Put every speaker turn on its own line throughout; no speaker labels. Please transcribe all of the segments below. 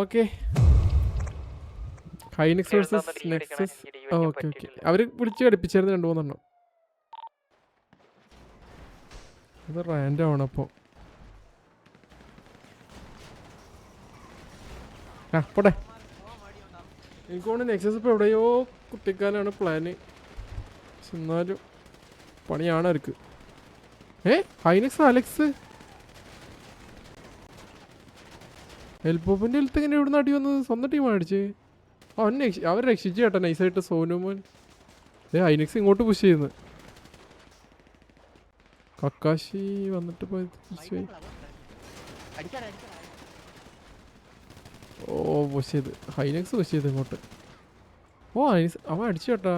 Okay Hynix versus Nexus. Okay okay അവർ പിടിച്ച് ഘടിപ്പിച്ചായിരുന്നു 2-3 ഇത് റാൻഡം ആണ് അപ്പോൾ. ആ പോട്ടെ. എനിക്ക് തോന്നുന്നു നെക്സസ് ഇപ്പോൾ എവിടെയോ കുത്തിക്കാനാണ് പ്ലാന്. പക്ഷെ എന്നാലും പണിയാണ് അവർക്ക്. ഹൈനിക്സ് അലക്സ് എൽപോപ്പിൻ്റെ ഹെൽത്ത് എങ്ങനെ ഇവിടുന്ന് അടി വന്നത്? സ്വന്തം ടീം അടിച്ച് അവർ രക്ഷിച്ചു കേട്ടോ നൈസായിട്ട് സോനുമോൻ. ഹൈനിക്സ് ഇങ്ങോട്ട് പുഷ് ചെയ്യുന്നു. കക്കാശി വന്നിട്ട് പോയി. ഓ പുഷ് ചെയ്ത് ഹൈനക്സ് പുഷ് ചെയ്ത് ഇങ്ങോട്ട്. ഓ ഹൈനക്സ് അവൻ അടിച്ചു കേട്ടാ.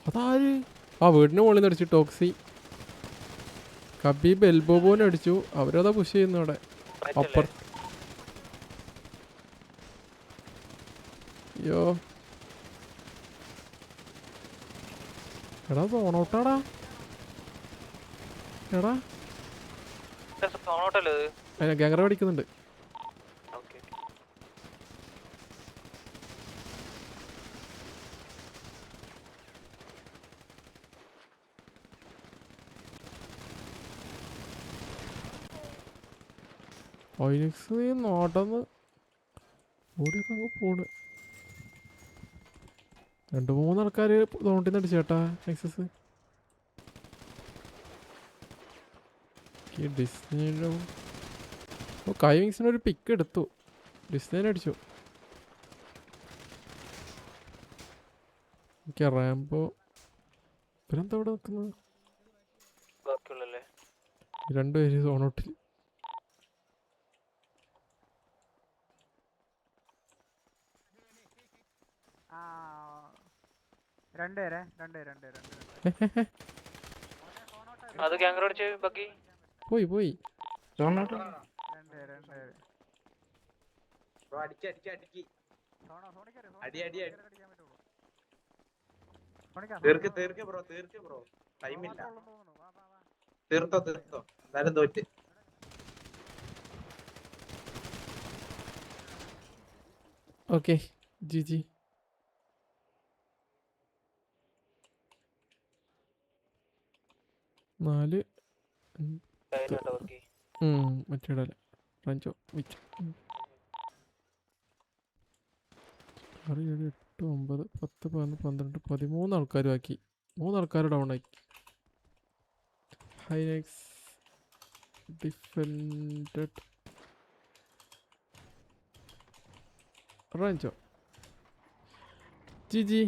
അതാര്? ആ വീടിന് മുകളിൽ നിന്ന് അടിച്ചു. ടോക്സി കബീബ് എൽബോബോനെ അടിച്ചു. അവരതാ പുഷ് ചെയ്യുന്നു അവിടെ അപ്പർ. അയ്യോ എടാ സോണോട്ടാടാ. എടാ ഗാങ്ങറ പഠിക്കുന്നുണ്ട്. ഐനിക്സ് നോട്ടന്ന് ഓടിയൊക്കെ അങ്ങ് പോണ്. 2-3 ആൾക്കാർ തോണ്ടിന്ന് അടിച്ചു ചേട്ടാ നെക്സസ്. ഡിസ്നിയുടെ കൈവിങ്സിനൊരു പിക്ക് എടുത്തു. ഡിസ്നേനെ അടിച്ചു. എനിക്ക് റാംബോ ഇവരെന്താ ഇവിടെ നിൽക്കുന്നത്? 2 പേര് സോണോട്ടിൽ. പോയി പോയി
തീർത്തോ എന്തായാലും തോറ്റ്.
Okay G G. നാല് മറ്റേടല്ല റഞ്ചോ വിറ്റ് 6 7 8 9 10 11 12 13 ആൾക്കാരും ആക്കി. 3 ആൾക്കാർ ഡൗൺ ആക്കി. ഹൈനെക്സ് ഡിഫൻഡഡ് റഞ്ചോ ജി ജി.